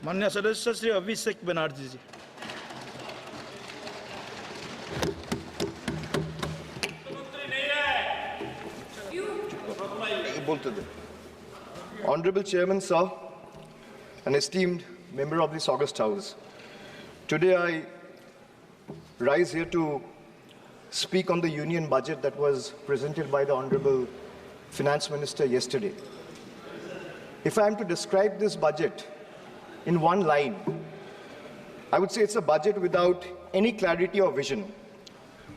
माननीय सदस्य श्री अभिषेक बनर्जी जी। Honorable Chairman, sir, an esteemed member of this August House, today I rise here to speak on the union budget that was presented by the Honorable Finance Minister yesterday. If I am to describe this budget in one line, I would say it's a budget without any clarity or vision,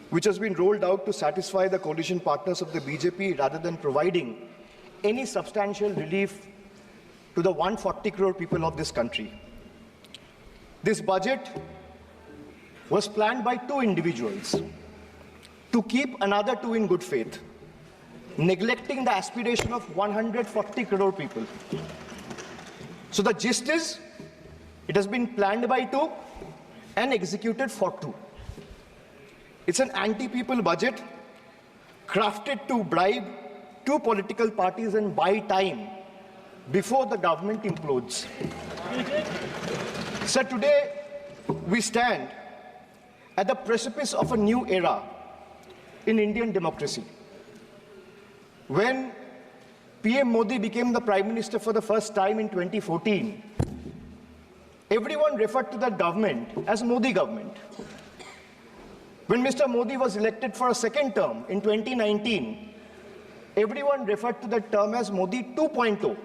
which has been rolled out to satisfy the coalition partners of the BJP rather than providing any substantial relief to the 140 crore people of this country. This budget was planned by two individuals to keep another two in good faith, neglecting the aspiration of 140 crore people. So the gist is, it has been planned by two and executed for two. It's an anti-people budget crafted to bribe two political parties and buy time before the government implodes. So today we stand at the precipice of a new era in Indian democracy. When PM Modi became the Prime Minister for the first time in 2014, everyone referred to that government as Modi government. When Mr. Modi was elected for a second term in 2019, everyone referred to that term as Modi 2.0.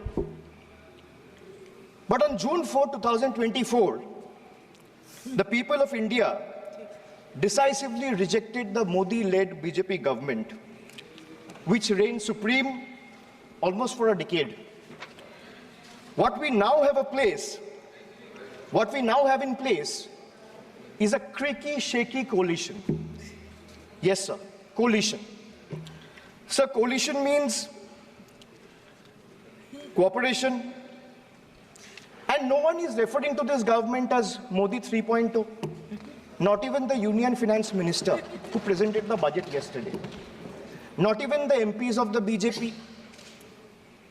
But on June 4, 2024, the people of India decisively rejected the Modi-led BJP government, which reigned supreme almost for a decade. What we now have in place is a creaky, shaky coalition. Yes, sir, coalition. Sir, coalition means cooperation, and no one is referring to this government as Modi 3.0. Not even the Union Finance Minister who presented the budget yesterday. Not even the MPs of the BJP.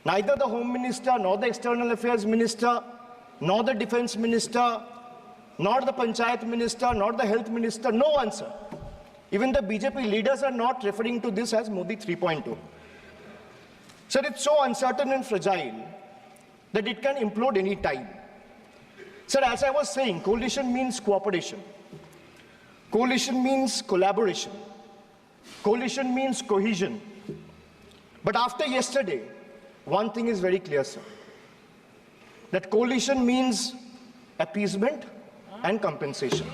Neither the Home Minister, nor the External Affairs Minister, nor the Defense Minister, nor the Panchayat Minister, nor the Health Minister, no one, sir. Even the BJP leaders are not referring to this as Modi 3.0. Sir, it's so uncertain and fragile that it can implode any time. Sir, as I was saying, coalition means cooperation. Coalition means collaboration. Coalition means cohesion. But after yesterday, one thing is very clear, sir. That coalition means appeasement and compensation.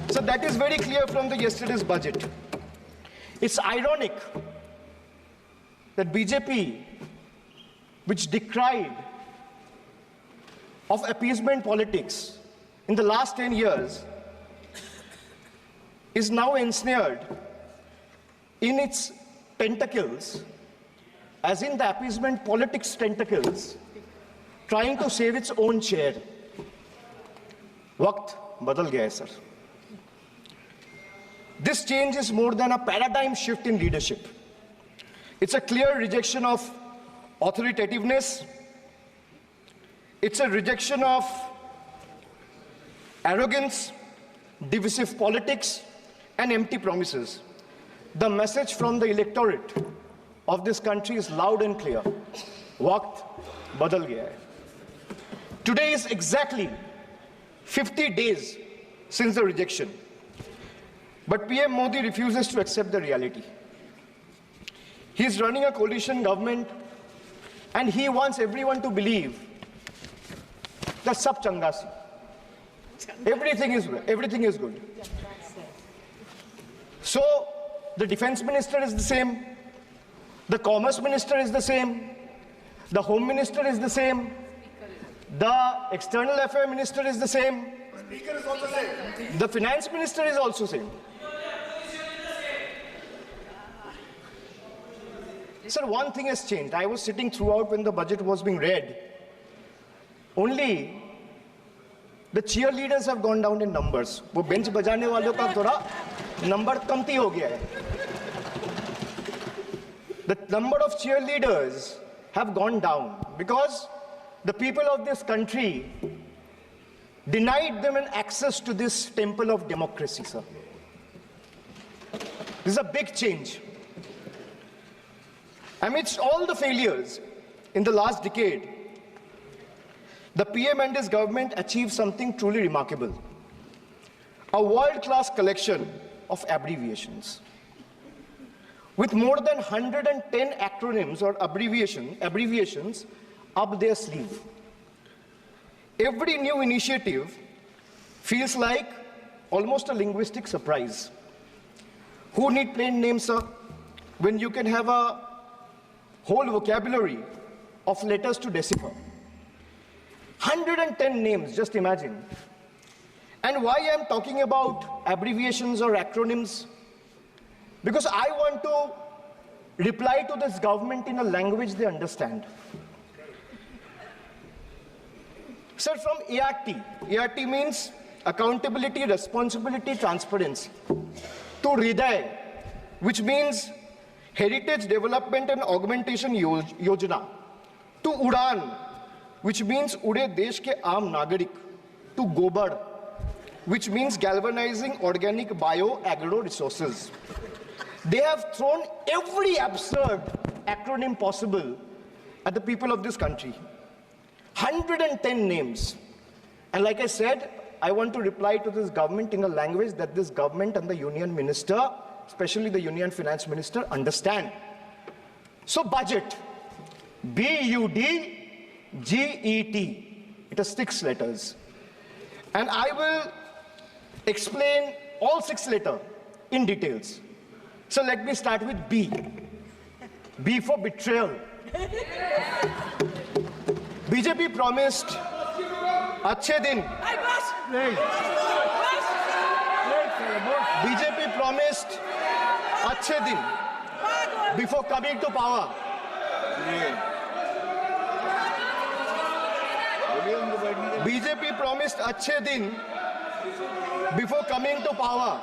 So that is very clear from the yesterday's budget. It's ironic that BJP, which decried of appeasement politics in the last 10 years, is now ensnared in its tentacles, as in the appeasement politics tentacles, trying to save its own chair. Waqt badal gaya hai, sir. This change is more than a paradigm shift in leadership. It's a clear rejection of authoritativeness. It's a rejection of arrogance, divisive politics, and empty promises. The message from the electorate of this country is loud and clear. Waqt badal gaya hai. Today is exactly 50 days since the rejection. But PM Modi refuses to accept the reality. He is running a coalition government and he wants everyone to believe that sab changa si. Everything is good. So the defense minister is the same, the commerce minister is the same, the home minister is the same, the external affairs minister is the same, speaker is also same, the finance minister is also same. Sir, one thing has changed. I was sitting throughout when the budget was being read. Only the cheerleaders have gone down in numbers. वो bench बजाने वालों का थोड़ा number कमती हो गया है. The number of cheerleaders have gone down because the people of this country denied them an access to this temple of democracy, sir. This is a big change. Amidst all the failures in the last decade, the PM and his government achieved something truly remarkable. A world-class collection of abbreviations. With more than 110 acronyms or abbreviations up their sleeve. Every new initiative feels like almost a linguistic surprise. Who need plain names, sir, when you can have a whole vocabulary of letters to decipher? 110 names, just imagine. And why I'm talking about abbreviations or acronyms? Because I want to reply to this government in a language they understand. Sir, from ART. ART means accountability, responsibility, transparency. To Hriday, which means Heritage Development and Augmentation Yojana. To Udan, which means Ude Desh ke Aam Nagarik. To Gobar, which means galvanizing organic bio-agro resources. They have thrown every absurd acronym possible at the people of this country. 110 names. And like I said, I want to reply to this government in a language that this government and the union minister, especially the union finance minister, understand. So budget, B-U-D-G-E-T. It has 6 letters. And I will explain all 6 letters in details. So let me start with B. B for betrayal. BJP promised Achhe Din. BJP promised Achhe Din before coming to power. BJP promised Achhe Din before coming to power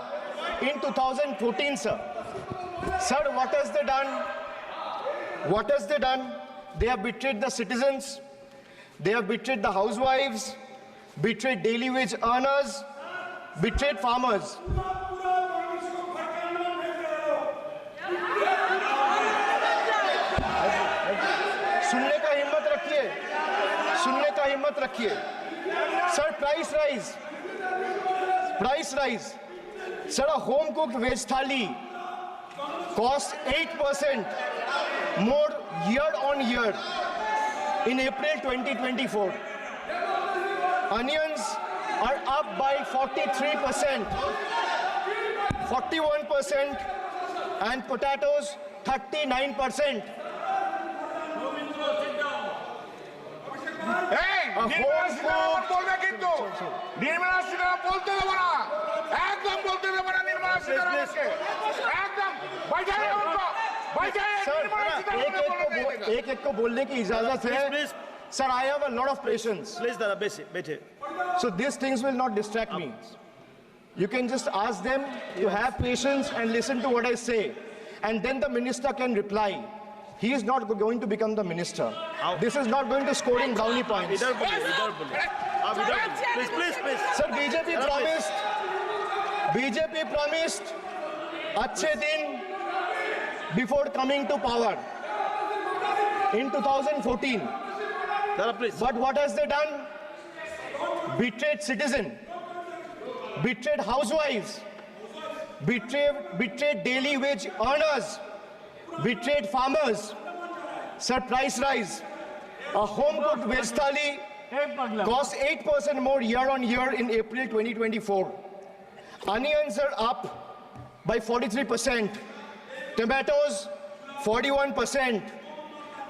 in 2014, sir. Sir, what has they done? What has they done? They have betrayed the citizens. They have betrayed the housewives, betrayed daily wage earners, betrayed farmers. सुनने का हिम्मत रखिए. Sir, price rise. Sir, a home cooked veg thali costs 8% more year on year in April 2024. Onions are up by 43%, 41%, and potatoes 39%. एक को बोलने की इजाजत है. Sir, I have a lot of patience. Please, Dada, बैठे. So these things will not distract me. You can just ask them to have patience and listen to what I say. And then the minister can reply. He is not going to become the minister. This is not going to score in brownie points. Please. Sir, BJP promised Achhe Din before coming to power in 2014. Dada, please. But what has they done? Betrayed citizen, betrayed housewives, betrayed daily wage earners, betrayed farmers. Sir, price rise. A home-cooked veg thali costs 8% more year on year in April 2024. Onions are up by 43%. Tomatoes, 41%.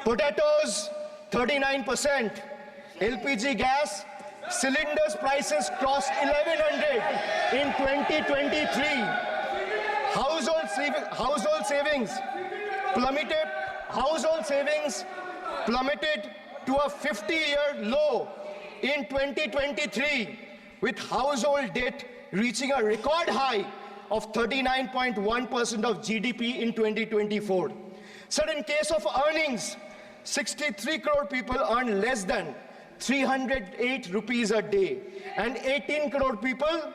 Potatoes, 39%. LPG gas, cylinders prices crossed 1100 in 2023. Household savings plummeted to a 50-year low in 2023, with household debt reaching a record high of 39.1% of GDP in 2024. Sir, in case of earnings, 63 crore people earn less than 308 rupees a day, and 18 crore people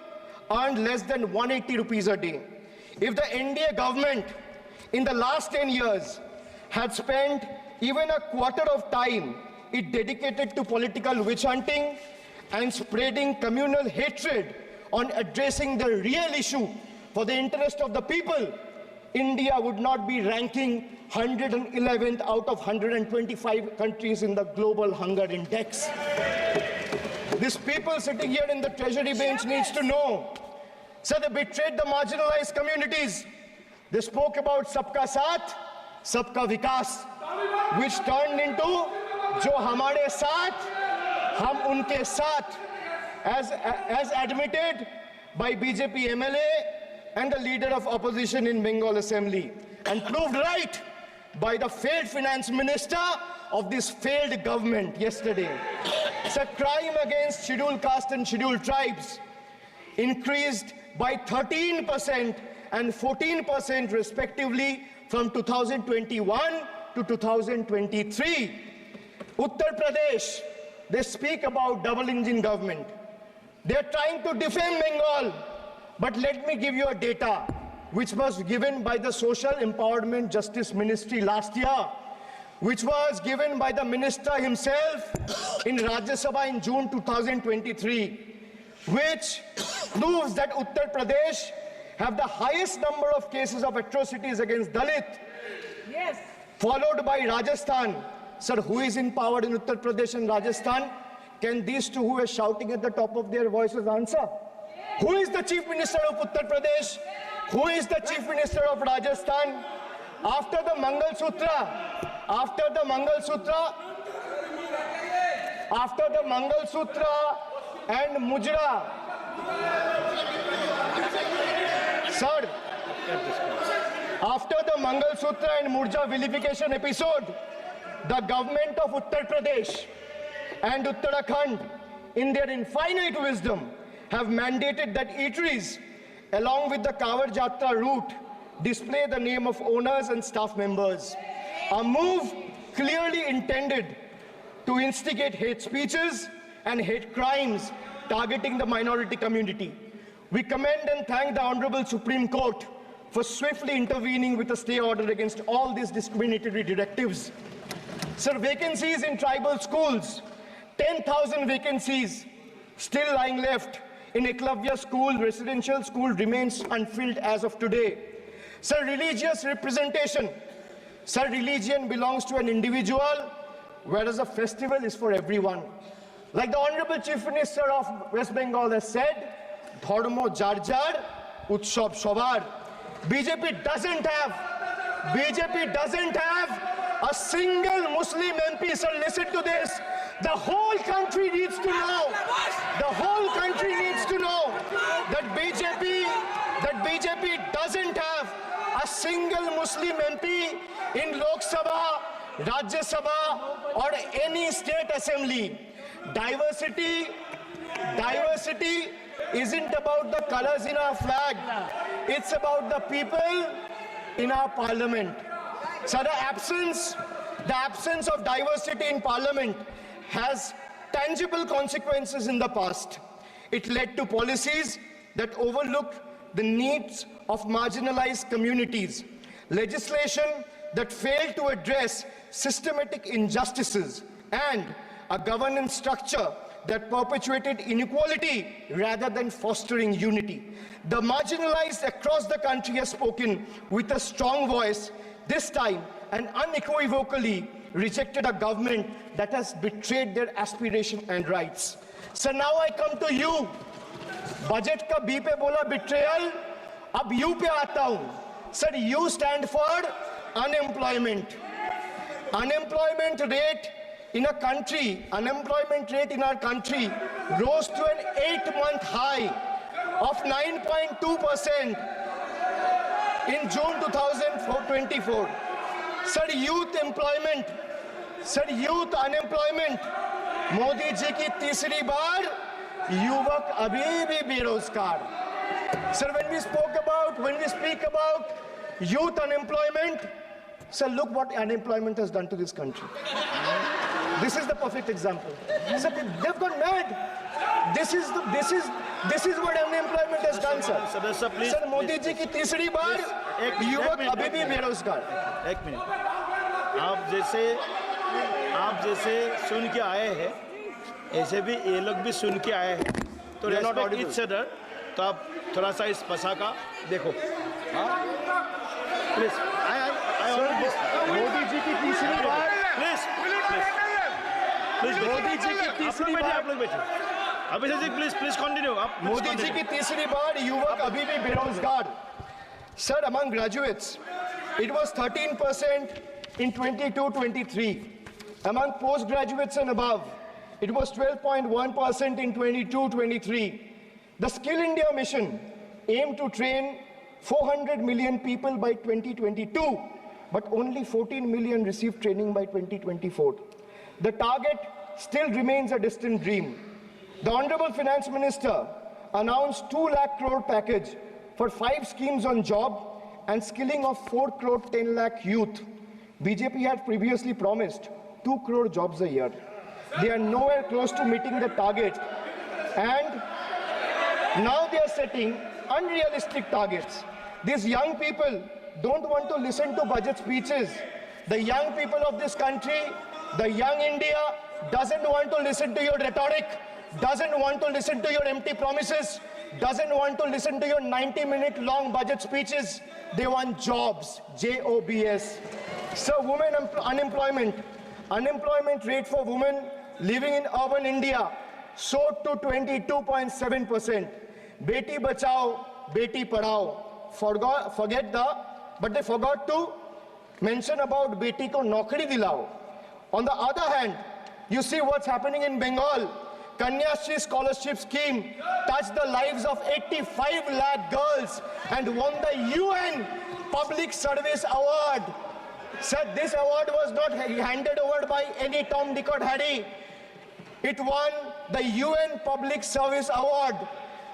earned less than 180 rupees a day. If the NDA government in the last 10 years had spent even a quarter of time it dedicated to political witch hunting and spreading communal hatred on addressing the real issue for the interest of the people, India would not be ranking 111th out of 125 countries in the global hunger index. These people sitting here in the treasury bench needs to know. So they betrayed the marginalized communities. They spoke about Sabka Saath, Sabka Vikas, which turned into Jo Hamare Saath, Hum Unke Saath, as admitted by BJP MLA and the leader of opposition in Bengal Assembly, and proved right by the failed finance minister of this failed government yesterday. It's a crime against scheduled caste and scheduled tribes, increased by 13% and 14% respectively from 2021 to 2023. Uttar Pradesh, they speak about double engine government. They're trying to defend Bengal, but let me give you a data which was given by the Social Empowerment Justice Ministry last year, which was given by the minister himself in Rajya Sabha in June 2023, which proves that Uttar Pradesh have the highest number of cases of atrocities against Dalit, Yes. followed by Rajasthan. Sir, who is in power in Uttar Pradesh and Rajasthan? Can these two who are shouting at the top of their voices answer? Who is the Chief Minister of Uttar Pradesh? Who is the Chief Minister of Rajasthan? After the Mangal Sutra and Mujra, sir, after the Mangal Sutra and Murja vilification episode, the government of Uttar Pradesh and Uttarakhand, in their infinite wisdom, have mandated that eateries, along with the Kawar Jatra route, display the name of owners and staff members. A move clearly intended to instigate hate speeches and hate crimes targeting the minority community. We commend and thank the Honorable Supreme Court for swiftly intervening with a stay order against all these discriminatory directives. Sir, vacancies in tribal schools, 10,000 vacancies still lying left in Eklavya school, residential school remains unfilled as of today. Sir, religious representation. Sir, religion belongs to an individual, whereas a festival is for everyone. Like the Honorable Chief Minister of West Bengal has said, Dharmo jar jar, Utsav Shobar. BJP doesn't have a single Muslim MP. Sir, listen to this. The whole country needs to know. That BJP doesn't have a single Muslim MP in Lok Sabha, Rajya Sabha, or any state assembly. Diversity isn't about the colors in our flag. It's about the people in our parliament. So the absence of diversity in parliament has tangible consequences in the past. It led to policies that overlooked the needs of marginalized communities, legislation that failed to address systematic injustices, and a governance structure that perpetuated inequality rather than fostering unity. The marginalized across the country have spoken with a strong voice, this time and unequivocally rejected a government that has betrayed their aspiration and rights. So now I come to you. Budget ka B pe bola betrayal, ab U pe aata hu. Sir, U stand for unemployment. Unemployment rate in our country rose to an 8-month high of 9.2% in June 2024. Sir, youth unemployment, Modi ji ki तीसरी बार युवक अभी भी बेरोजगार. Sir, when we speak about youth unemployment, sir, look what unemployment has done to this country. This is the perfect example. Sir, they've gone mad. This is what unemployment has done, sir. सदस्य please sir, Modi ji की तीसरी बार युवक अभी भी बेरोजगार। एक minute, आप जैसे सुन के आए हैं, ऐसे भी ये लोग भी सुन के आए हैं, तो They are not respect audible. Each other. तो आप थोड़ा सा इस भाषा का देखो, प्लीज। मोदी जी की तीसरी बार प्लीज मोदी जी की तीसरी बार आप लोग बैठे। Abhishek ji please continue. आप मोदी जी की तीसरी बार युवक अभी भी बेरोजगार। Sir, among graduates, it was 13% in 22-23. Among postgraduates and above, it was 12.1% in 22-23. The Skill India mission aimed to train 400 million people by 2022, but only 14 million received training by 2024. The target still remains a distant dream. The Honorable Finance Minister announced 2 lakh crore package for 5 schemes on job and skilling of 4 crore 10 lakh youth. BJP had previously promised 2 crore jobs a year. They are nowhere close to meeting the target, and now they are setting unrealistic targets. These young people don't want to listen to budget speeches. The young people of this country, the young India, doesn't want to listen to your rhetoric, doesn't want to listen to your empty promises, doesn't want to listen to your 90-minute long budget speeches. They want jobs, J-O-B-S. So unemployment rate for women living in urban India soared to 22.7%. Beti Bachao, Beti Padhao. But they forgot to mention about Beti ko Naukri Dilao. On the other hand, you see what's happening in Bengal. Kanyashri scholarship scheme touched the lives of 85 lakh girls and won the UN Public Service Award. Sir, this award was not handed over by any Tom, Dick or Harry. It won the UN Public Service Award.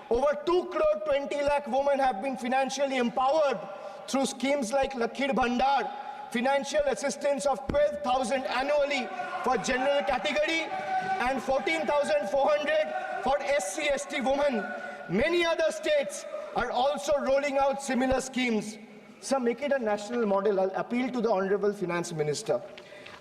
Over 2 crore 20 lakh women have been financially empowered through schemes like Lakhir Bhandar, financial assistance of 12,000 annually for general category and 14,400 for SC/ST women. Many other states are also rolling out similar schemes. So make it a national model. I'll appeal to the Honorable Finance Minister.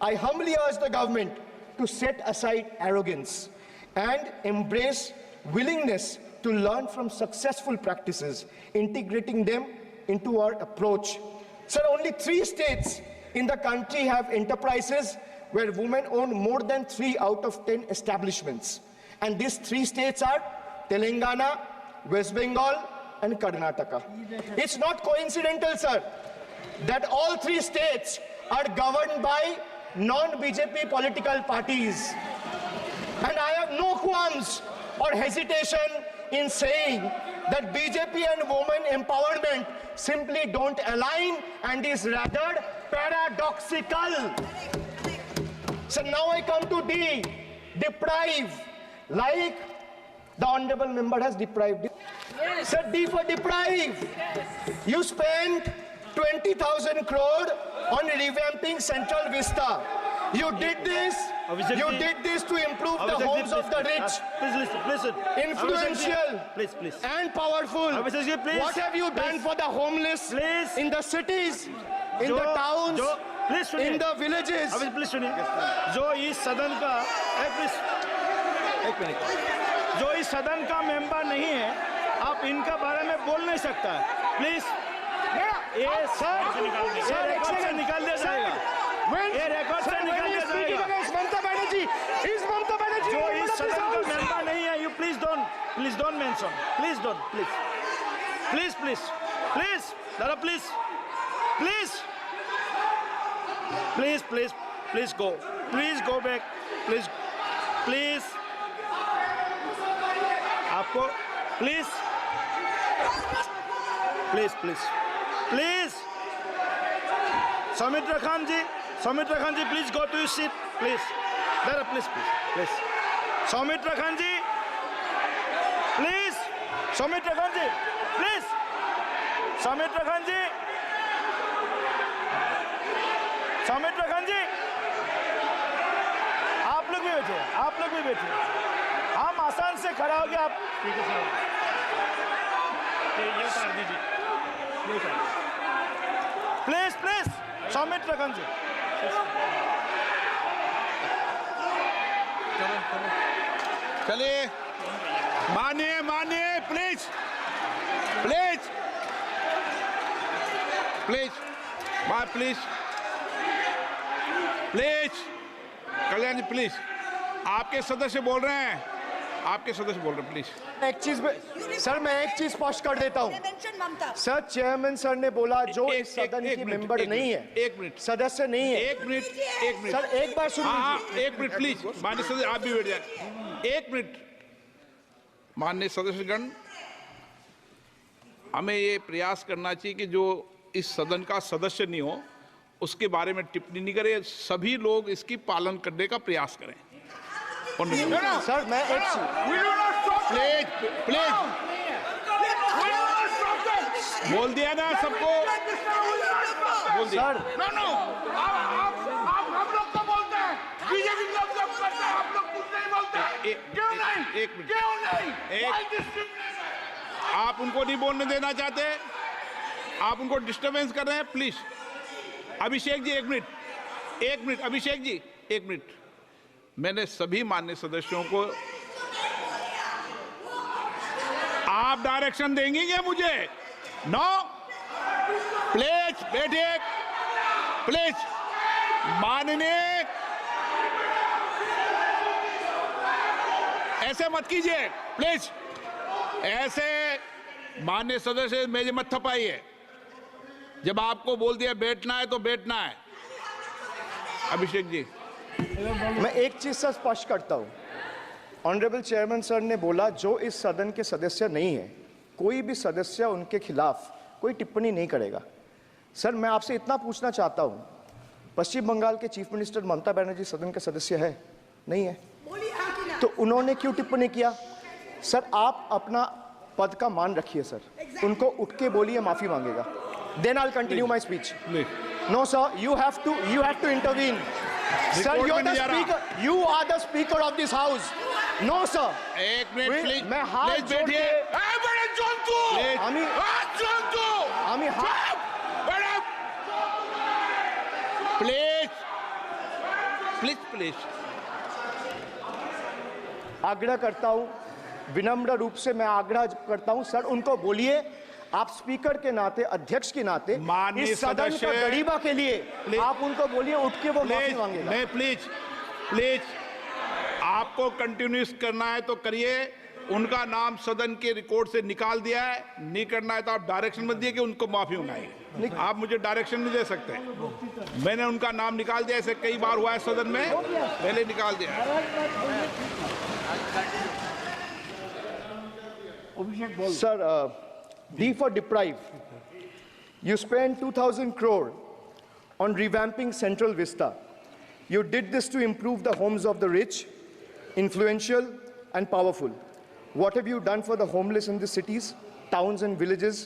I humbly urge the government to set aside arrogance and embrace willingness to learn from successful practices, integrating them into our approach. Sir, only 3 states in the country have enterprises where women own more than 3 out of 10 establishments. And these 3 states are Telangana, West Bengal, and Karnataka. It's not coincidental, sir, that all 3 states are governed by non-BJP political parties. And I have no qualms or hesitation in saying that BJP and women empowerment simply don't align and is rather paradoxical. So now I come to D, deprive, like the honorable member has deprived. Sir, D for deprive. You spent 20,000 crore on revamping Central Vista. You did this to improve the homes of the rich, Please listen. influential, Please. and powerful. Abhishek ji, please. What have you done for the homeless Please. in the cities, in the towns, please सुनिए, in the villages? अभी please सुनिए। जो इस सदन का एक minute, जो इस सदन का मेंबर नहीं है, आप इनका बारे में बोल नहीं सकता। प्लीज, ये सर रिकॉर्ड से निकाल दिया जाएगा। ये रिकॉर्ड से निकाल दिया जाएगा। Mamata Banerjee, is Mamata Banerjee जो a member इस of this सदन का house? मेंबर नहीं है, you please don't mention. Please don't. Dada, please go. Please go back. Please. आपको please. Soumitra Khan ji, please go to your seat, please. Dada, please. Soumitra Khan ji, please. Soumitra Khan ji, बैठिए, आप लोग भी बैठिए। हम आसान से खड़ा हो गया, आप ठीक है सर, ये उतार दीजिए, ये उतार प्लीज प्लीज सौमित्र रखन जी। चलिए, मानिए मानिए, please please please please please Kalyan ji, please. आपके सदस्य बोल रहे हैं, आपके सदस्य बोल रहे हैं, प्लीज। एक चीज सर, मैं एक चीज स्पष्ट कर देता हूँ सर। चेयरमैन सर ने बोला जो इस सदन की मेंबर नहीं है, एक मिनट, सदस्य नहीं है। एक मिनट, एक मिनट सर एक बार सुन हाँ हाँ, लीजिए। एक मिनट प्लीज, माननीय सदस्य आप भी बैठ जाए, एक मिनट। माननीय सदस्यगण, हमें ये प्रयास करना चाहिए कि जो इस सदन का सदस्य नहीं हो उसके बारे में टिप्पणी नहीं करें, सभी लोग इसकी पालन करने का प्रयास करें। सर मैं एक प्लीज प्लीज बोल दिया ना सबको, बोल दिया। सर आप हम लोग को बोलते हैं, बीजेपी लोग जब करते हैं आप लोग कुछ नहीं बोलते। क्यों नहीं? एक मिनट, क्यों नहीं? एक- Why discrimination? आप उनको नहीं बोलने देना चाहते, आप उनको डिस्टर्बेंस कर रहे हैं, प्लीज। अभिषेक जी एक मिनट, एक मिनट, अभिषेक जी एक मिनट। मैंने सभी माननीय सदस्यों को, आप डायरेक्शन देंगे क्या मुझे? नो, प्लीज बैठिए, प्लीज। माननीय, ऐसे मत कीजिए प्लीज, ऐसे माननीय सदस्य मेरे मत थपाइए। जब आपको बोल दिया बैठना है तो बैठना है। अभिषेक जी, मैं एक चीज से स्पष्ट करता हूं। ऑनरेबल चेयरमैन सर ने बोला जो इस सदन के सदस्य नहीं है, कोई भी सदस्य उनके खिलाफ कोई टिप्पणी नहीं करेगा। सर मैं आपसे इतना पूछना चाहता हूं, पश्चिम बंगाल के चीफ मिनिस्टर ममता बनर्जी सदन के सदस्य है? नहीं है, तो उन्होंने क्यों टिप्पणी किया? सर आप अपना पद का मान रखिए सर, उनको उठ के बोलिए माफी मांगेगा। Then I continue my speech. No sir, you have to intervene. Sir, Report you're में the नहीं आ रहा। speaker. You are the speaker of this house. No sir. एक मिनट प्लीज, मैं हाथ प्लीज जोड़ बैठिए। के बड़े जंतु, प्लीज, जंतु, बड़े प्लीज प्लीज प्लीज। आग्रह करता हूं, विनम्र रूप से मैं आग्रह करता हूं सर, उनको बोलिए आप स्पीकर के नाते, अध्यक्ष के नाते माननीय इस सदन सदस्य, का गरीबा के लिए प्लीज, आप उनको बोलिए उठ के वो माफी प्लीज मांगेगा। नहीं, प्लीज प्लीज, आपको कंटिन्यूस करना है तो करिए। उनका नाम सदन के रिकॉर्ड से निकाल दिया है, नहीं करना है तो आप डायरेक्शन मत दिए कि उनको माफी मंगाइए। आप मुझे डायरेक्शन नहीं दे सकते। मैंने उनका नाम निकाल दिया, ऐसे कई बार हुआ है सदन में, पहले निकाल दिया है। Sir, D for deprive. You spent 2,000 crore on revamping Central Vista. You did this to improve the homes of the rich, influential, and powerful. What have you done for the homeless in the cities, towns, and villages?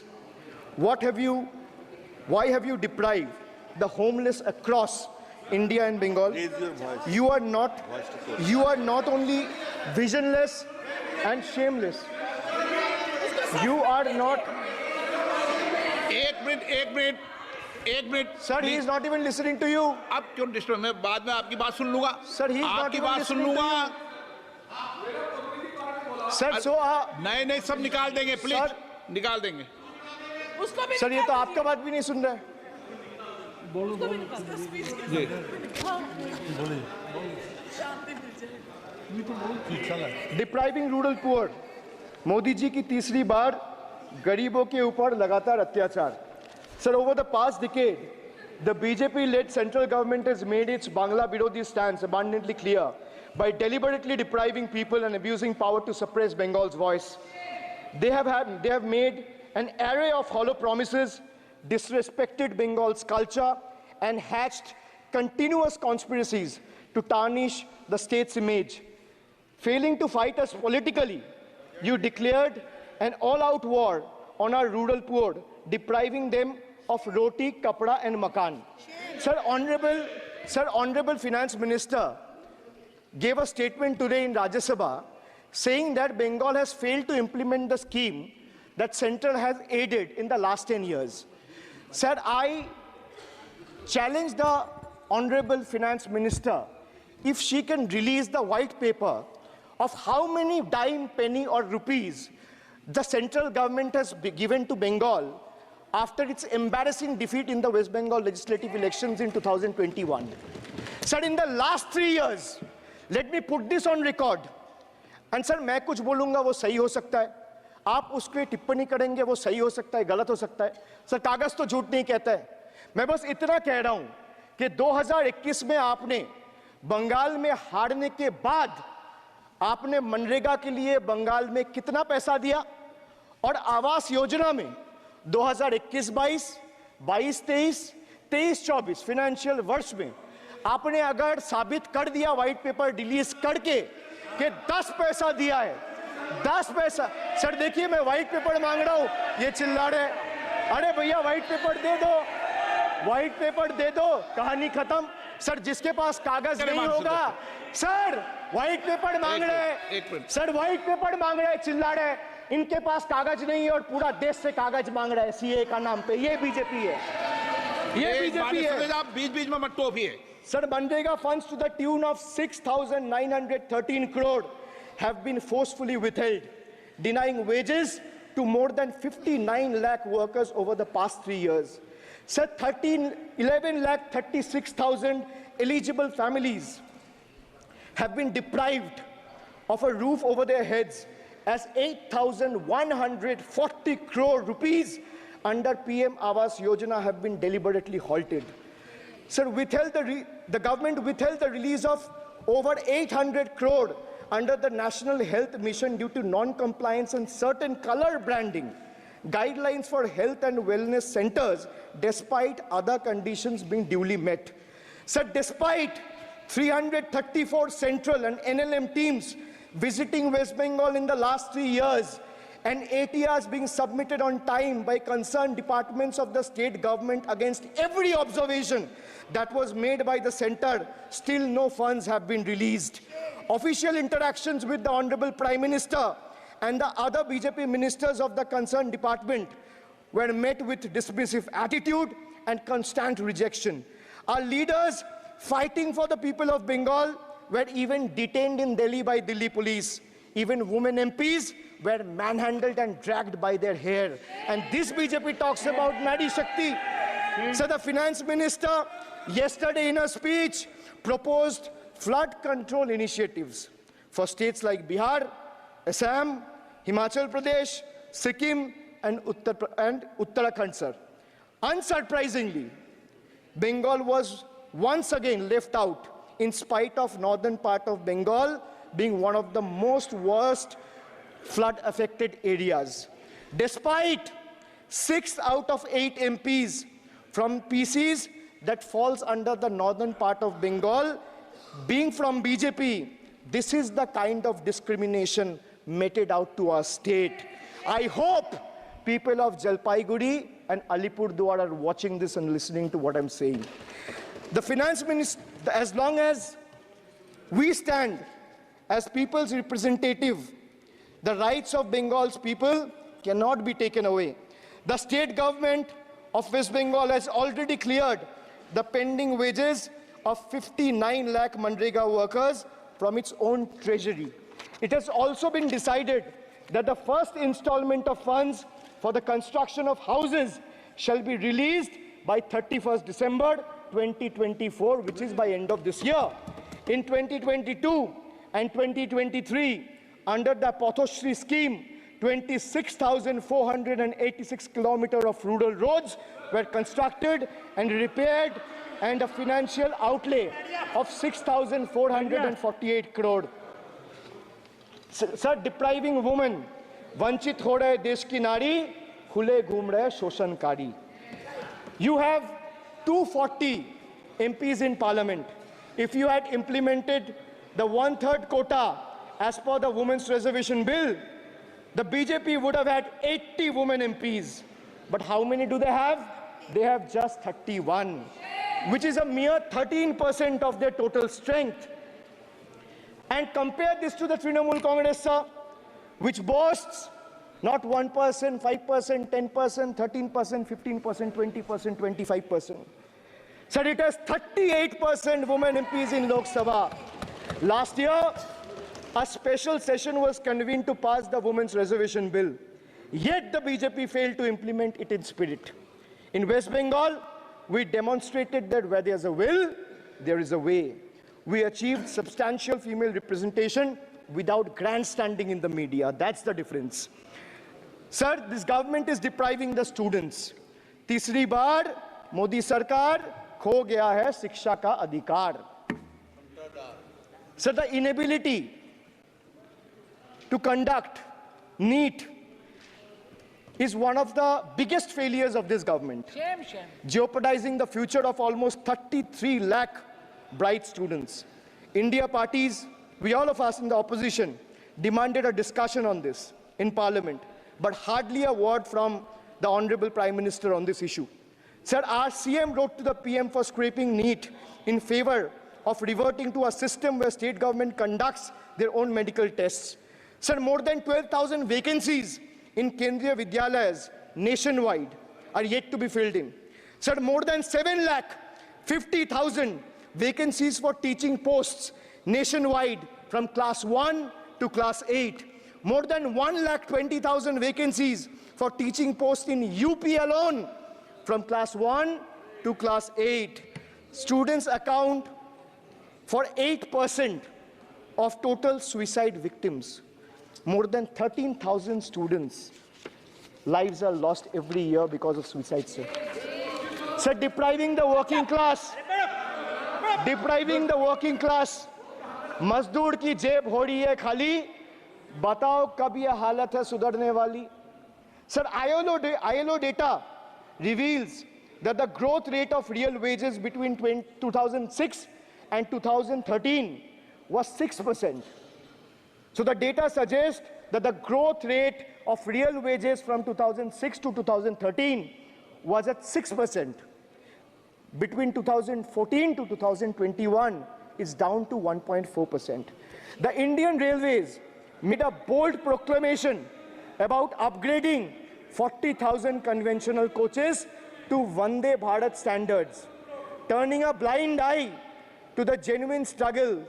Why have you deprived the homeless across India and Bengal? You are not only visionless and shameless. You are not. एक minute, Sir, he is not even listening to you. अब क्यों disturb? मैं बाद में आपकी बात सुन लूंगा। Sir, he is not आपकी even बात सुन listening to लूंगा। Sir, so नहीं सब निकाल देंगे, प्लीज Sir, निकाल देंगे। सर ये तो आपका बात भी नहीं सुन रहा है। Depriving rural poor, Modi ji की तीसरी बार गरीबों के ऊपर लगातार अत्याचार। Sir, over the past decade, the BJP-led central government has made its Bangla Birodhi stance abundantly clear by deliberately depriving people and abusing power to suppress Bengal's voice. They have made an array of hollow promises, disrespected Bengal's culture, and hatched continuous conspiracies to tarnish the state's image. Failing to fight us politically, you declared an all-out war on our rural poor, depriving them of roti, kapda, and makan. Sir, Honorable Finance Minister, gave a statement today in Rajya Sabha saying that Bengal has failed to implement the scheme that Central has aided in the last 10 years. Sir, I challenge the Honorable Finance Minister if she can release the white paper of how many dime, penny or rupees the central government has given to Bengal after its embarrassing defeat in the West Bengal legislative elections in 2021. Sir, in the last 3 years, let me put this on record. And sir, मैं कुछ बोलूँगा वो सही हो सकता है, आप उस पर टिप्पणी करेंगे वो सही हो सकता है, गलत हो सकता है. सर, कागज तो झूठ नहीं कहता है. मैं बस इतना कह रहा हूँ कि 2021 में आपने बंगाल में हारने के बाद आपने मनरेगा के लिए बंगाल में कितना पैसा दिया, और आवास योजना में 2021-22, 22-23, 23-24 फाइनेंशियल वर्ष में आपने अगर साबित कर दिया व्हाइट पेपर रिलीज करके कि 10 पैसा दिया है, 10 पैसा. सर देखिए, मैं व्हाइट पेपर मांग रहा हूं, ये चिल्ला रहे. अरे भैया व्हाइट पेपर दे दो, व्हाइट पेपर दे दो, कहानी खत्म. सर जिसके पास कागज नहीं होगा, सर व्हाइट पेपर मांग रहे हैं, सर व्हाइट पेपर मांग रहे हैं, चिल्ला रहे हैं. इनके पास कागज नहीं है और पूरा देश से कागज मांग रहा है सीए का नाम पे. ये बीजेपी है, ये बीजेपी है. आप बीच बीच में मत टोपिए. Sir, Manrega funds to the tune of 6,913 crore have been forcefully withheld, denying wages to more than 59 lakh workers over the past 3 years. Sir, 11 lakh 36,000 eligible families have been deprived of a roof over their heads as 8,140 crore rupees under PM Awas Yojana have been deliberately halted. Sir, the government withheld the release of over 800 crore under the National Health Mission due to non-compliance and certain color branding guidelines for health and wellness centers, despite other conditions being duly met. Sir, despite 334 central and NLM teams visiting West Bengal in the last 3 years, and ATRs being submitted on time by concerned departments of the state government against every observation that was made by the center, still no funds have been released. Official interactions with the Honorable Prime Minister and the other BJP ministers of the concerned department were met with dismissive attitude and constant rejection. Our leaders fighting for the people of Bengal were even detained in Delhi by Delhi police. Even women MPs were manhandled and dragged by their hair. And this BJP talks about Nari Shakti. So the finance minister yesterday in a speech proposed flood control initiatives for states like Bihar, Assam, Himachal Pradesh, Sikkim, and Uttarakhand, sir. Unsurprisingly, Bengal was once again left out in spite of northern part of Bengal being one of the most worst flood-affected areas. Despite 6 out of 8 MPs from PCs that falls under the northern part of Bengal being from BJP, this is the kind of discrimination meted out to our state. I hope people of Jalpaiguri and Alipurduar are watching this and listening to what I'm saying. The finance minister, as long as we stand as people's representative, the rights of Bengal's people cannot be taken away. The state government of West Bengal has already cleared the pending wages of 59 lakh Manrega workers from its own treasury. It has also been decided that the first installment of funds for the construction of houses shall be released by 31st December 2024, which is by end of this year. In 2022 and 2023, under the Pathoshri scheme, 26,486 kilometers of rural roads were constructed and repaired, and a financial outlay of 6,448 crore. Sir, depriving women, vanchit ho rahe desh ki nari, khule ghum rahe shoshankari. You have 240 MPs in parliament. If you had implemented the 1/3 quota as per the Women's Reservation Bill, the BJP would have had 80 women MPs. But how many do they have? They have just 31, which is a mere 13% of their total strength. And compare this to the Trinamool Congress, sir, which boasts not 1%, 5%, 10%, 13%, 15%, 20%, 25%. Sir, it has 38% women MPs in Lok Sabha. Last year, a special session was convened to pass the Women's Reservation Bill. Yet the BJP failed to implement it in spirit. In West Bengal, we demonstrated that where there's a will, there is a way. We achieved substantial female representation without grandstanding in the media. That's the difference. Sir, this government is depriving the students. तीसरी बार मोदी सरकार खो गया है शिक्षा का अधिकार. Sir, the inability to conduct NEET is one of the biggest failures of this government, jeopardizing the future of almost 33 lakh bright students. India parties, we all of us in the opposition, demanded a discussion on this in Parliament, but hardly a word from the Honorable Prime Minister on this issue. Sir, our CM wrote to the PM for scrapping NEET in favor of reverting to a system where state government conducts their own medical tests. Sir, more than 12,000 vacancies in Kendriya Vidyalayas nationwide are yet to be filled in. Sir, more than 7,50,000 vacancies for teaching posts nationwide from class 1 to class 8. More than 1,20,000 vacancies for teaching posts in UP alone from class 1 to class 8. Students account for 8% of total suicide victims. More than 13,000 students' lives are lost every year because of suicide, sir. Sir, depriving the working class, मजदूर की जेब हो रही है खाली, बताओ कब ये हालत है सुधरने वाली? Sir, ILO data reveals that the growth rate of real wages between 2006 and 2013 was 6%. So the data suggests that the growth rate of real wages from 2006 to 2013 was at 6%. Between 2014 to 2021 is down to 1.4%. The Indian Railways made a bold proclamation about upgrading 40,000 conventional coaches to Vande Bharat standards, turning a blind eye to the genuine struggle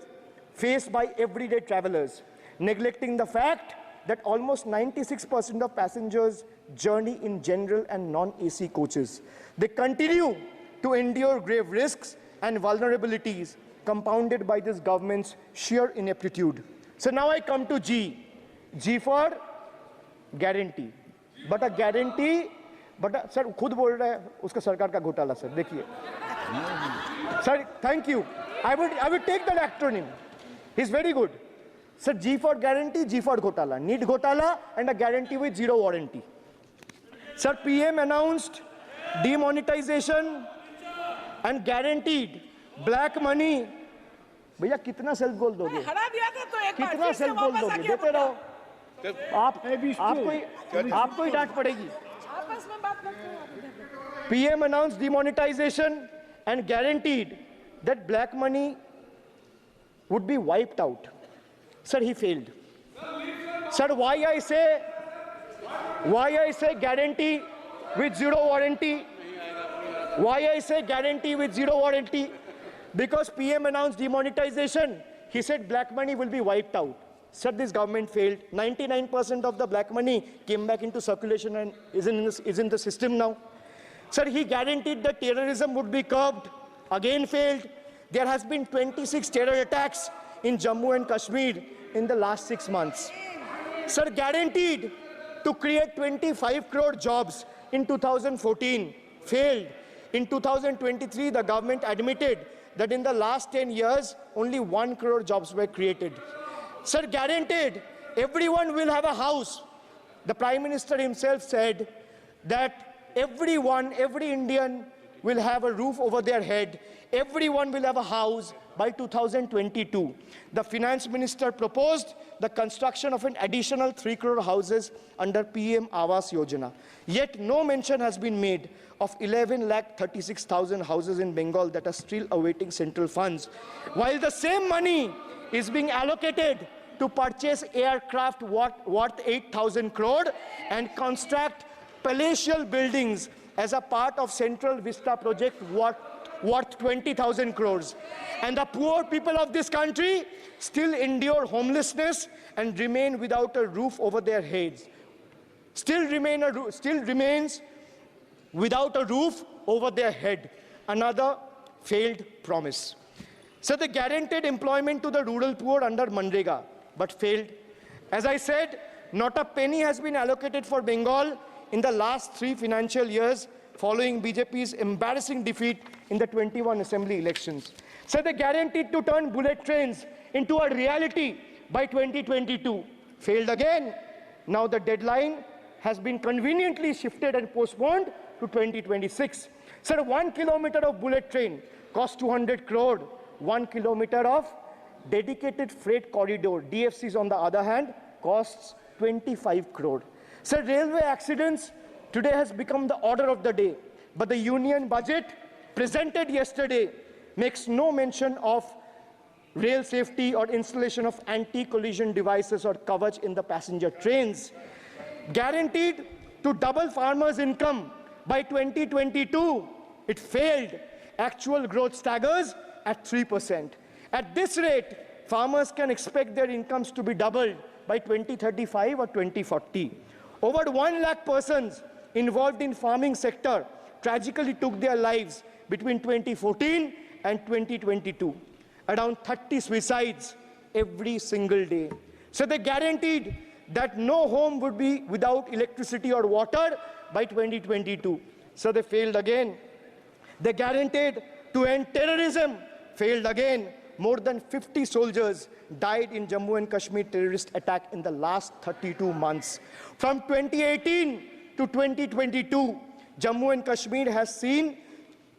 faced by everyday travelers, neglecting the fact that almost 96% of passengers journey in general and non-AC coaches. They continue to endure grave risks and vulnerabilities compounded by this government's sheer ineptitude. So now I come to G. G for guarantee. But a guarantee, sir, खुद बोल रहा है उसका सरकार का घोटाला, sir. देखिए. Sir, thank you. I would take that acronym. He's very good. Sir, G for guarantee, G for ghotala. NEET ghotala and a guarantee with zero warranty. Sir, PM announced demonetization and guaranteed black money. भैया कितना self goal दोगे? हरा दिया था तो एक बार कितना self goal दोगे? देते रहो. आपको ही डांट पड़ेगी. आपस में बात करते हैं. PM announced demonetization and guaranteed that black money would be wiped out. Sir, he failed. Sir, why I say guarantee with zero warranty? Why I say guarantee with zero warranty? Because PM announced demonetization. He said black money will be wiped out. Sir, this government failed. 99% of the black money came back into circulation and is in the system now. Sir, he guaranteed that terrorism would be curbed. Again failed. There has been 26 terror attacks in Jammu and Kashmir in the last 6 months. Sir, guaranteed to create 25 crore jobs in 2014, failed. In 2023, the government admitted that in the last 10 years, only 1 crore jobs were created. Sir, guaranteed everyone will have a house. The Prime Minister himself said that every Indian will have a roof over their head. Everyone will have a house by 2022. The Finance Minister proposed the construction of an additional 3 crore houses under PM Awas Yojana. Yet no mention has been made of 11,36,000 houses in Bengal that are still awaiting central funds. While the same money is being allocated to purchase aircraft worth 8,000 crore and construct palatial buildings as a part of Central Vista project worth 20,000 crores. And the poor people of this country still endure homelessness and remain without a roof over their heads. Still remains without a roof over their head. Another failed promise. So they guaranteed employment to the rural poor under Manrega, but failed. As I said, not a penny has been allocated for Bengal in the last 3 financial years following BJP's embarrassing defeat in the 21 assembly elections. So they guaranteed to turn bullet trains into a reality by 2022. Failed again. Now the deadline has been conveniently shifted and postponed to 2026. Sir, 1 kilometer of bullet train costs 200 crore. 1 kilometer of dedicated freight corridor, DFCs on the other hand, costs 25 crore. Sir, railway accidents today has become the order of the day. But the union budget presented yesterday makes no mention of rail safety or installation of anti-collision devices or coverage in the passenger trains. Guaranteed to double farmers' income by 2022, it failed. Actual growth staggers at 3%. At this rate, farmers can expect their incomes to be doubled by 2035 or 2040. Over 1 lakh persons involved in farming sector tragically took their lives between 2014 and 2022. Around 30 suicides every single day. So they guaranteed that no home would be without electricity or water by 2022. So they failed again. They guaranteed to end terrorism. Failed again. More than 50 soldiers died in Jammu and Kashmir terrorist attack in the last 32 months. From 2018 to 2022, Jammu and Kashmir has seen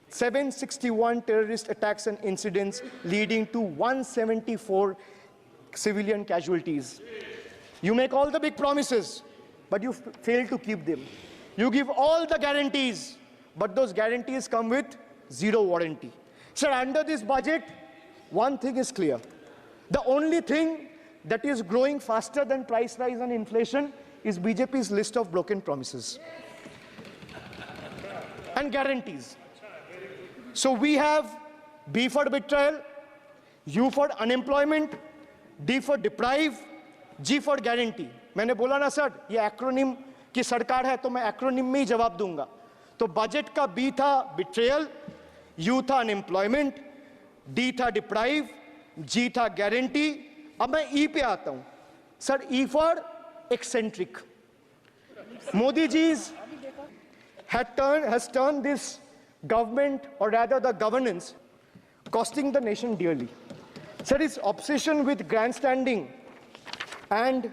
761 terrorist attacks and incidents leading to 174 civilian casualties. You make all the big promises, but you fail to keep them. You give all the guarantees, but those guarantees come with zero warranty. Sir, under this budget, one thing is clear. The only thing that is growing faster than price rise and inflation is BJP's list of broken promises and guarantees. So we have B for betrayal, U for unemployment, D for deprive, G for guarantee. मैंने बोला ना sir, ये acronym की सरकार है तो मैं acronym में ही जवाब दूंगा. तो बजट का B था betrayal, U था unemployment, D था deprive, G था guarantee. अब मैं E पे आता हूं. Sir, E for eccentric. Modi ji's has turned this government, or rather the governance, costing the nation dearly. Sir, his obsession with grandstanding and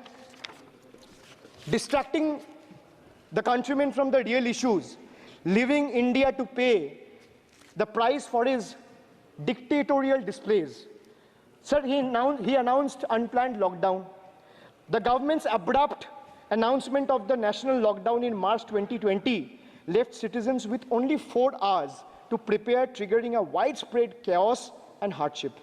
distracting the countrymen from the real issues, leaving India to pay the price for his dictatorial displays. Sir, he announced unplanned lockdown. The government's abrupt announcement of the national lockdown in March 2020 left citizens with only 4 hours to prepare, triggering a widespread chaos and hardship.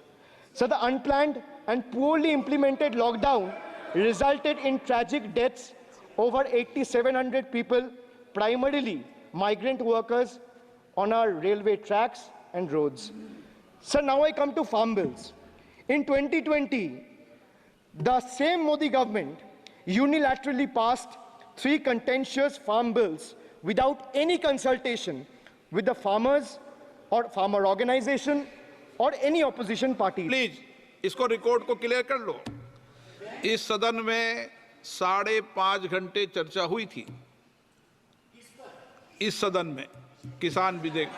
So the unplanned and poorly implemented lockdown resulted in tragic deaths. Over 8,700 people, primarily migrant workers, on our railway tracks and roads. So now I come to farm bills. In 2020, the same Modi government unilaterally passed 3 contentious farm bills without any consultation with the farmers or farmer organization or any opposition party. Please इसको record को clear कर लो. इस सदन में 5.5 घंटे चर्चा हुई थी. इस सदन में किसान विधेयक.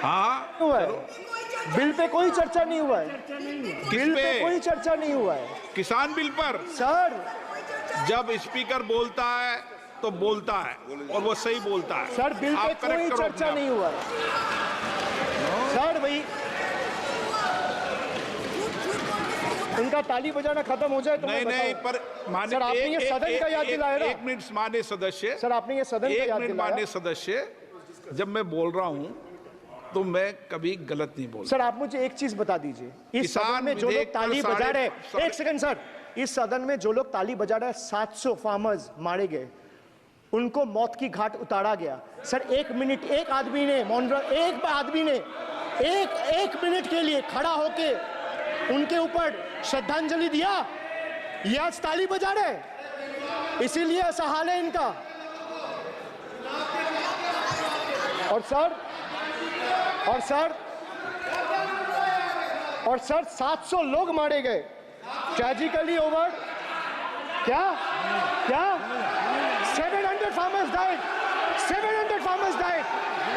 हाँ, हुआ है. बिल पे कोई चर्चा नहीं हुआ है. बिल पे पे? कोई चर्चा नहीं हुआ है. किसान बिल पर सर, जब स्पीकर बोलता है तो बोलता है और वो सही बोलता है. सर, बिल पे आप correct कोई करो चर्चा अपने नहीं हुआ है. सर, भाई उनका ताली बजाना खत्म हो जाए तो नहीं मैं नहीं, बताऊं. पर माननीय सर, आपने ये सदन का याद दिलाया ना. 1 मिनट माननीय सदस्य. सर, आपने ये सदन का 1 याद मिनट दिलाया. माननीय सदस्य, जब मैं बोल रहा हूं तो मैं कभी गलत नहीं बोलता। सर आप मुझे एक चीज बता दीजिए, इस किसान सदन में जो लोग विधेयक ताली पर बजा रहे हैं, साढ़े- एक सेकंड सर, इस सदन में जो लोग ताली बजा रहे हैं, 700 फार्मर्स मारे गए, उनको मौत की घाट उतारा गया। सर एक मिनट, एक आदमी ने एक आदमी ने एक मिनट के लिए खड़ा होके उनके ऊपर श्रद्धांजलि दिया, ये आज ताली बजा रहे हैं, इसीलिए ऐसा हाल है इनका। और सर 700 लोग मारे गए, ट्रेजिकली ओवर, क्या 700 farmers died, 700 farmers died.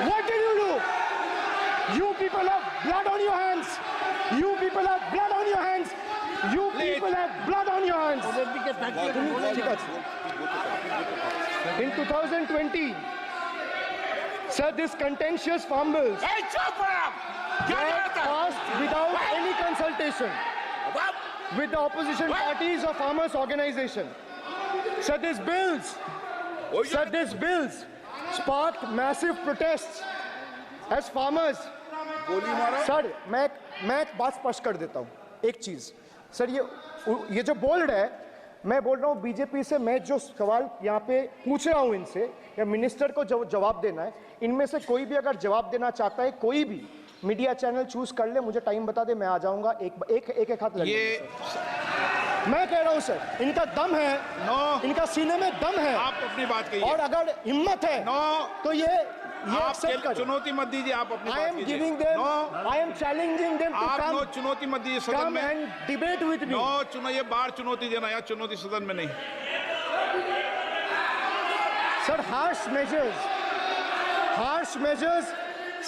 What did you do? You people have blood on your hands. You people have blood on your hands. You people have blood on your hands. ठीक है। In 2020, sir, this contentious farm bills ए, चुप रहो आप। क्या were करते हैं? passed without any consultation with the opposition parties or farmers' organization. Sir, these bills sparked massive protests as farmers. Sir मैं एक बात स्पष्ट कर देता हूँ, एक चीज सर, ये जो बोल्ड है, मैं बोल रहा हूँ बीजेपी से, मैं जो सवाल यहाँ पे पूछ रहा हूँ इनसे, या मिनिस्टर को जो जवाब देना है, इनमें से कोई भी अगर जवाब देना चाहता है, कोई भी मीडिया चैनल चूज कर ले, मुझे टाइम बता दे, मैं आ जाऊंगा, एक हाथ लग ये मैं कह रहा हूँ सर, इनका दम है, इनका सीने में दम है, आप अपनी बात कहिए। और अगर हिम्मत है तो ये आप accept करें। चुनौती मत दीजिए, आप अपनी I बात am कीजिए। giving them, no, I am challenging them to आप come, नो चुनौती मत दीजिए सदन come में। and debate with me. No चुनो, ये बाहर चुनौती देना, या चुनौती सदन में नहीं। Sir, harsh measures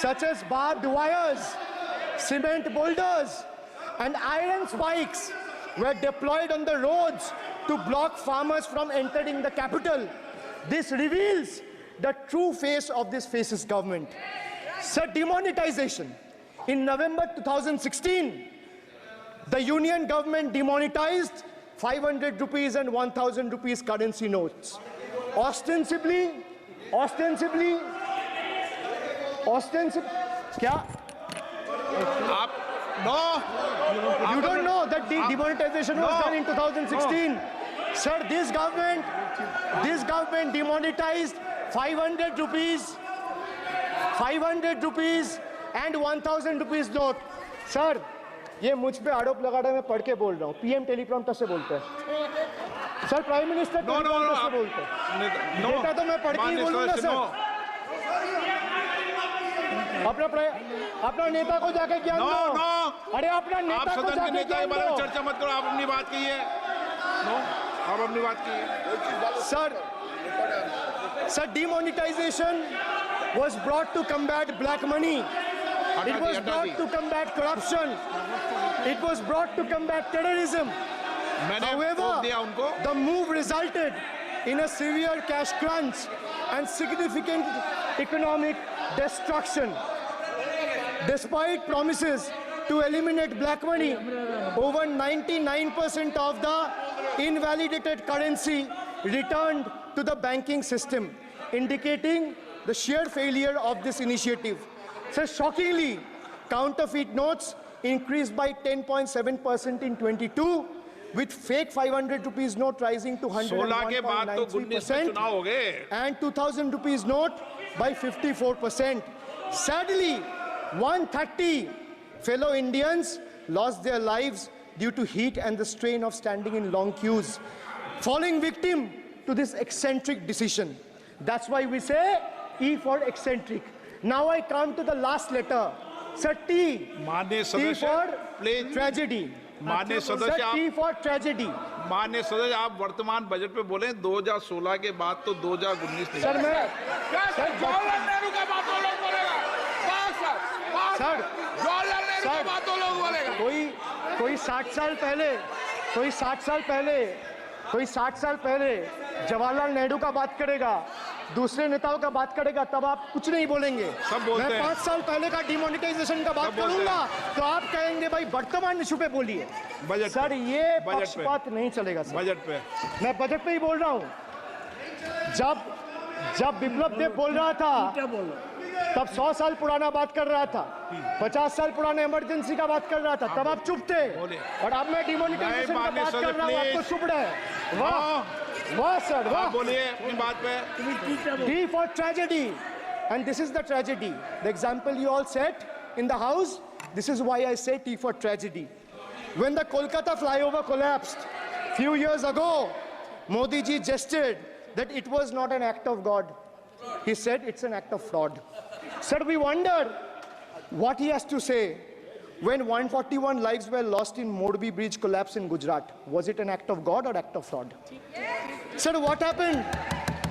such as barbed wires, cement boulders, and iron spikes were deployed on the roads to block farmers from entering the capital. This reveals the true face of this fascist government. Sir, demonetization. In November 2016, the union government demonetized 500 rupees and 1000 rupees currency notes. Ostensibly, क्या? आप no, You don't know that the demonetization was done in 2016. Sir, this government demonetized 500 rupees and 1000 rupees note. Sir, ये मुझ पे आरोप लगा रहा है, मैं पढ़ के बोल रहा हूँ, पीएम टेलीप्रॉम्प्टर से बोलते हैं। सर, प्राइम मिनिस्टर टेलीप्रॉम्प्टर से बोलते हैं। डेटा तो मैं पढ़ के ही बोलूंगा सर। अपना नेता को जाके ज्ञान दो। अरे अपना आप नेता को सदन के जाके नेता के ज्ञान बारे में दो। चर्चा मत करो, आप अपनी बात कीजिए। नो, आप अपनी बात कीजिए। Sir, demonetization was brought to combat black money. It was brought to combat corruption. It was brought to combat terrorism. मैंने However, वोट दिया उनको। the move resulted in a severe cash crunch and significant economic destruction. Despite promises to eliminate black money, over 99% of the invalidated currency returned to the banking system, indicating the sheer failure of this initiative. So shockingly, counterfeit notes increased by 10.7% in 22, with fake 500 rupees note rising to 16 के बाद तो 19 में 101.93% चुनाव हो गए। and 2000 rupees note by 54%. Sadly, 130 fellow Indians lost their lives due to heat and the strain of standing in long queues, falling victim to this eccentric decision. That's why we say E for eccentric. Now I come to the last letter. Sir, T. माननीय T सदस्य, for please. tragedy. माननीय Sir, सदस्य, T for tragedy. माननीय सदस्य, आप वर्तमान budget पे बोले 2016 के बाद तो 2019 नहीं। सर मैं क्या सर, जवाहरलाल नेहरू का बातों लोग बोलेगा? बस सर, बस। सर, जवाहरलाल नेहरू का सर, बातों लोग बोलेगा। कोई 60 साल पहले जवाहरलाल नेहरू का बात करेगा, दूसरे नेताओं का बात करेगा, तब आप कुछ नहीं बोलेंगे। सब बोलते मैं हैं। 5 साल पहले का डिमोनेटाइजेशन का बात सब बोलते करूंगा तो आप कहेंगे भाई वर्तमान इशू पे बोलिए। बजट सर पे। ये बजट पे। पक्षपात नहीं चलेगा सर। बजट पे। मैं बजट पे ही बोल रहा हूँ। जब विप्लव देव बोल रहा था, तब 100 साल पुराना बात कर रहा था, 50 साल पुराने इमरजेंसी का बात कर रहा था, तब आप चुप थे। और अब मैं डिमोनेटाइजेशन का बात कर रहा हूँ, आपको चुप रहे। वाह वाह सर, वाह। बोलिए अपनी बात पे। T for tragedy, and this is the tragedy. The example you all set in the house, this is why I say T for tragedy. When the Kolkata flyover collapsed few years ago, Modi ji gestured that it was not an act of God. He said it's an act of fraud. Sir, we wonder what he has to say when 141 lives were lost in Morbi Bridge collapse in Gujarat. Was it an act of God or act of fraud? Sir, what happened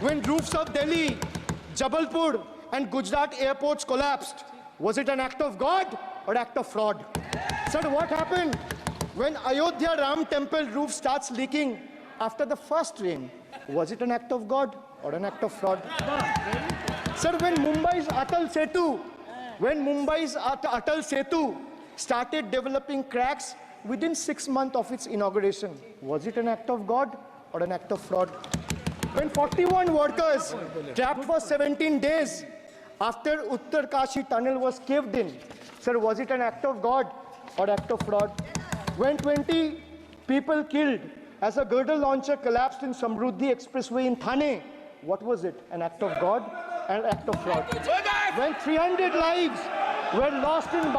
when roofs of Delhi, Jabalpur and Gujarat airports collapsed? Was it an act of God or act of fraud? Sir, what happened when Ayodhya Ram temple roof starts leaking after the first rain? Was it an act of God or an act of fraud? Sir, when Mumbai's Atal Setu started developing cracks within 6 months of its inauguration, was it an act of God or an act of fraud? When 41 workers trapped for 17 days after Uttarkashi tunnel was caved in, sir, was it an act of God or act of fraud? When 20 people killed as a girdle launcher collapsed in Samruddhi Expressway in Thane, what was it? An act of God and an act of fraud? When 300 lives were lost in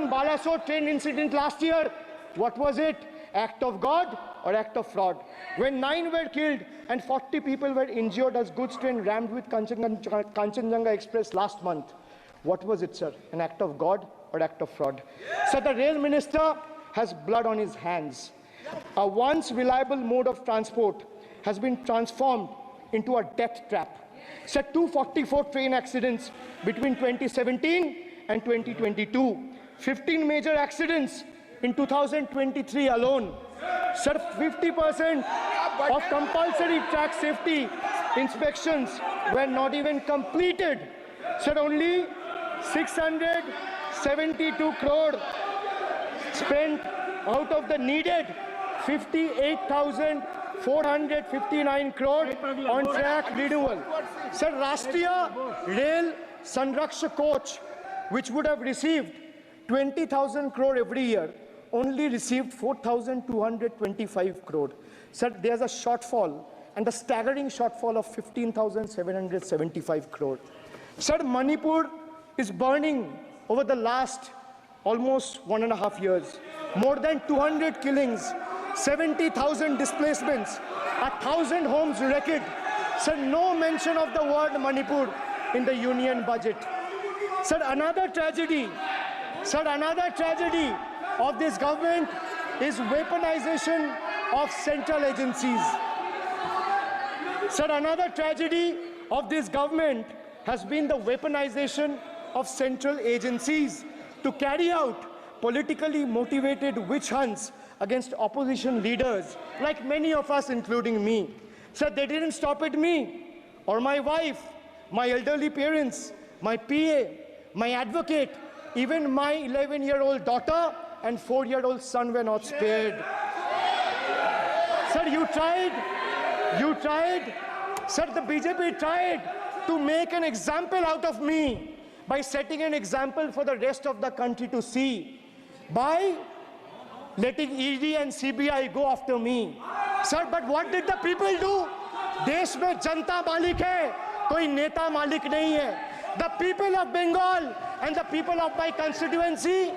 Balasore, train incident last year, what was it? Act of God or act of fraud? When 9 were killed and 40 people were injured as goods train rammed with Kanchenjunga Express last month, what was it, sir? An act of God or act of fraud? So the rail minister has blood on his hands. A once reliable mode of transport has been transformed into a death trap. So 244 train accidents between 2017 and 2022. 15 major accidents in 2023 alone. Sir, 50% of compulsory track safety inspections were not even completed. Sir, only 672 crore spent out of the needed 58,459 crore on track renewal. Sir, Rashtriya Rail Sanrakshak Coach, which would have received 20,000 crore every year, only received 4,225 crore. Sir, there's a shortfall, and a staggering shortfall of 15,775 crore. Sir, Manipur is burning over the last almost 1.5 years. More than 200 killings, 70,000 displacements, 1,000 homes wrecked. Sir, no mention of the word Manipur in the union budget. Sir, another tragedy of this government is weaponization of central agencies. Sir, another tragedy of this government has been the weaponization of central agencies to carry out politically motivated witch hunts against opposition leaders, like many of us, including me. Sir, they didn't stop at me or my wife, my elderly parents, my PA, my advocate, even my 11-year-old daughter and 4-year-old son were not spared. Sir, you tried. Sir, the BJP tried to make an example out of me by setting an example for the rest of the country to see, by letting ED and CBI go after me. Sir, but what did the people do? देश में जनता मालिक है, कोई नेता मालिक नहीं है. The people of Bengal and the people of my constituency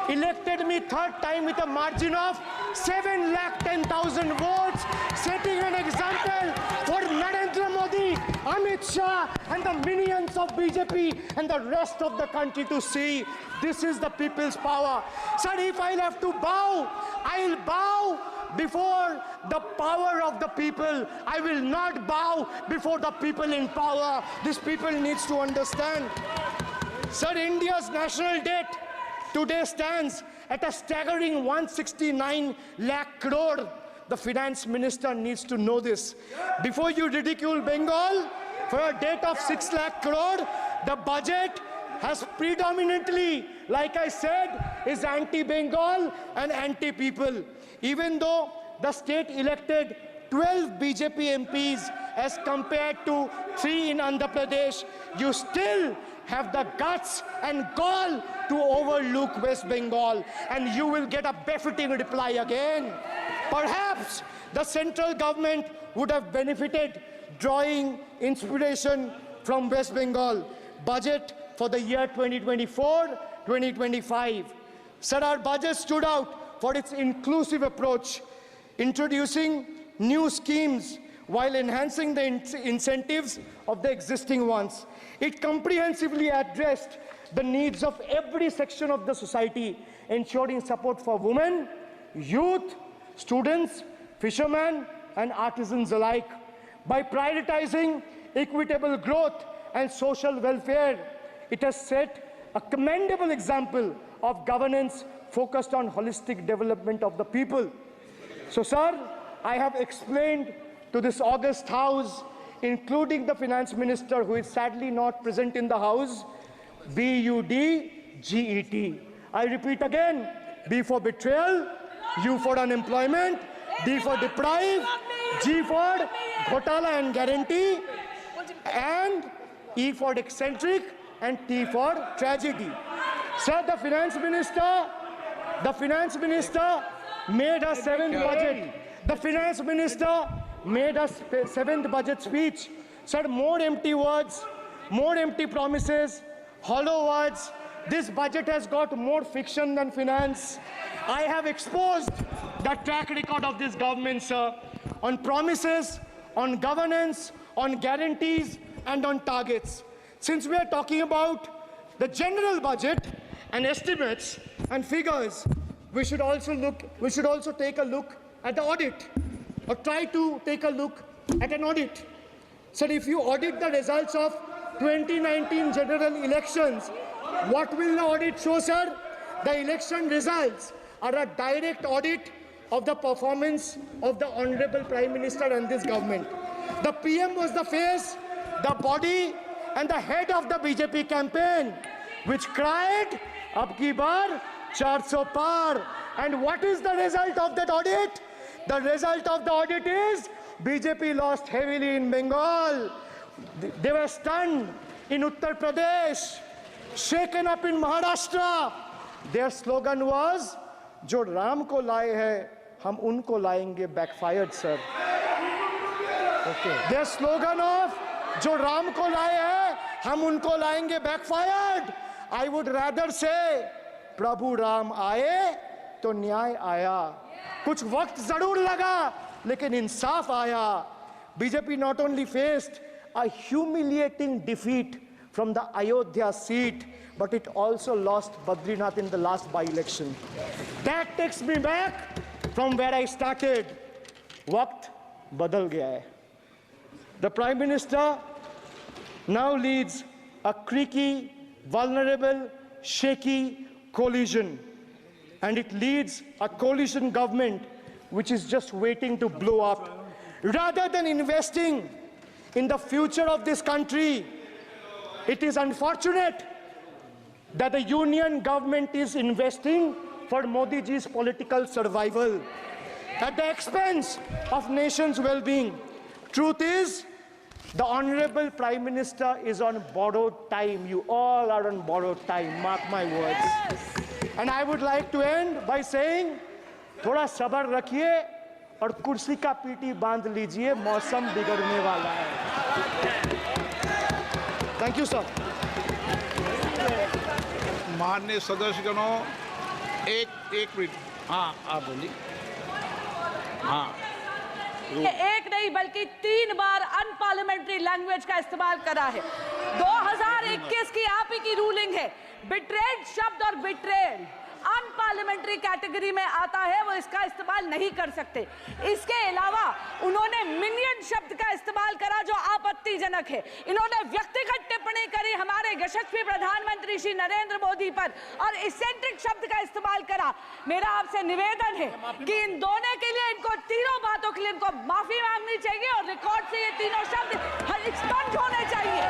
elected me 3rd time with a margin of 710,000 votes, setting an example for Narendra Modi, Amit Shah and the minions of BJP and the rest of the country to see. This is the people's power. Sir, if I'll have to bow, I'll bow before the power of the people. I will not bow before the people in power. This people needs to understand. Sir, India's national debt today stands at a staggering 169 lakh crore. The finance minister needs to know this. Before you ridicule Bengal for a debt of 6 lakh crore, the budget has predominantly, like I said, is anti-Bengal and anti-people. Even though the state elected 12 BJP MPs as compared to 3 in Andhra Pradesh, you still have the guts and gall to overlook West Bengal, and you will get a befitting reply again. Perhaps the central government would have benefited drawing inspiration from West Bengal budget for the year 2024-2025. Sir, our budget stood out for its inclusive approach, introducing new schemes while enhancing the incentives of the existing ones. It comprehensively addressed the needs of every section of the society, ensuring support for women, youth, students, fishermen, and artisans alike. By prioritizing equitable growth and social welfare, it has set a commendable example of governance focused on holistic development of the people. So, sir, I have explained to this august House, including the Finance Minister, who is sadly not present in the House, BUDGET. I repeat again, B for betrayal, U for unemployment, D for deprive, G for ghotala and guarantee, and E for eccentric, and T for tragedy. Sir, the Finance Minister made a seventh budget. The Finance Minister made a seventh budget speech. Sir, more empty words, more empty promises, hollow words. This budget has got more fiction than finance. I have exposed the track record of this government, sir, on promises, on governance, on guarantees, and on targets. Since we are talking about the general budget and estimates and figures, we should also take a look at the audit, or try to take a look at an audit. So if you audit the results of 2019 general elections, what will the audit show, sir? The election results are a direct audit of the performance of the Honorable Prime Minister and this government. The PM was the face, the body, and the head of the BJP campaign, which cried, "Ab ki baar 400 par." And what is the result of that audit? The result of the audit is BJP lost heavily in Bengal. They were stunned in Uttar Pradesh, shaken up in Maharashtra. Their slogan was, "Jo Ram ko laaye hai, hum unko laayenge," backfired, sir. Okay. Their slogan of "Jo Ram ko laaye hai, hum unko laayenge," backfired. I would rather say, "Prabhu Ram aaye, to न्याय आया." कुछ वक्त जरूर लगा, लेकिन इंसाफ आया. BJP not only faced a humiliating defeat from the Ayodhya seat, but it also lost Badrinath in the last by-election. That takes me back from where I started. Waqt badal gaya hai. The Prime Minister now leads a creaky, vulnerable, shaky coalition. And it leads a coalition government which is just waiting to blow up. Rather than investing in the future of this country, it is unfortunate that the union government is investing for Modi ji's political survival at the expense of nation's well-being. Truth is, the Honorable Prime Minister is on borrowed time. You all are on borrowed time, mark my words. And I would like to end by saying, थोड़ा सब्र रखिए और कुर्सी का PT बांध लीजिए, मौसम बिगड़ने वाला है. Thank you, sir. माननीय सदस्यगणों, एक मिनट. हाँ, आप बोलिए. हाँ. एक नहीं बल्कि 3 बार अनपार्लियामेंट्री लैंग्वेज का इस्तेमाल करा है. 2021 की आप ही की रूलिंग है. बिट्रेड शब्द और बिट्रेड अनपार्लियामेंट्री कैटेगरी में आता है, वो इसका इस्तेमाल नहीं कर सकते. इसके अलावा उन्होंने मिनियन शब्द का इस्तेमाल करा जो आपत्तिजनक है. इन्होंने व्यक्तिगत टिप्पणी करी हमारे यशस्वी प्रधानमंत्री श्री नरेंद्र मोदी पर और इसेंट्रिक शब्द का इस्तेमाल करा. मेरा आपसे निवेदन है कि इन दोनों के लिए, इनको तीनों बातों के लिए इनको माफी मांगनी चाहिए और रिकॉर्ड से ये तीनों शब्द एक्सपंज होने चाहिए.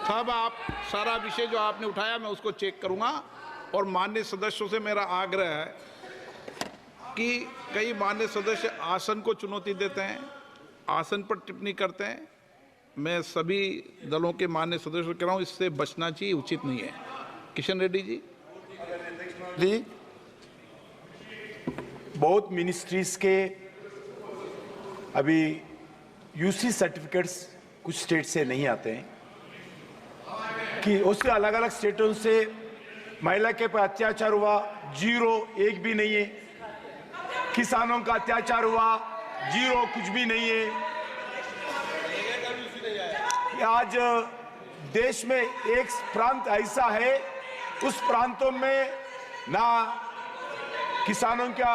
साहब, आप सारा विषय जो आपने उठाया मैं उसको चेक करूंगा और माननीय सदस्यों से मेरा आग्रह है कि कई मान्य सदस्य आसन को चुनौती देते हैं, आसन पर टिप्पणी करते हैं। मैं सभी दलों के मान्य सदस्यों को कह रहा हूं, इससे बचना चाहिए, उचित नहीं है। किशन रेड्डी जी। जी, बहुत मिनिस्ट्रीज के अभी यूसी सर्टिफिकेट्स कुछ स्टेट से नहीं आते हैं कि उससे अलग अलग स्टेटों से महिला के पर अत्याचार हुआ, 0 एक भी नहीं है। किसानों का अत्याचार हुआ, 0 कुछ भी नहीं है। आज देश में एक प्रांत ऐसा है, उस प्रांतों में ना किसानों का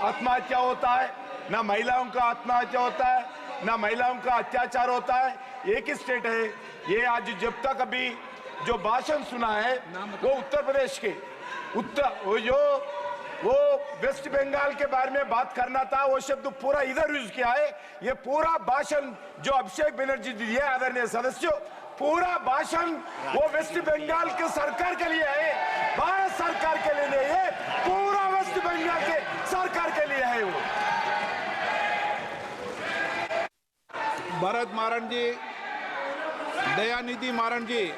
आत्महत्या होता है, ना महिलाओं का आत्महत्या होता है, ना महिलाओं का अत्याचार होता है। एक ही स्टेट है ये। आज जब तक अभी जो भाषण सुना है वो उत्तर प्रदेश के वो वेस्ट बंगाल के बारे में बात करना था, वो शब्द पूरा इधर यूज किया है। ये पूरा भाषण जो अभिषेक बनर्जी जी दिए आदरणीय सदस्यों, पूरा भाषण वो वेस्ट बंगाल के सरकार के लिए है, भारत सरकार के लिए नहीं है, पूरा वेस्ट बंगाल के सरकार के लिए है वो। भरत मारन जी, दयानिधि मारन जी।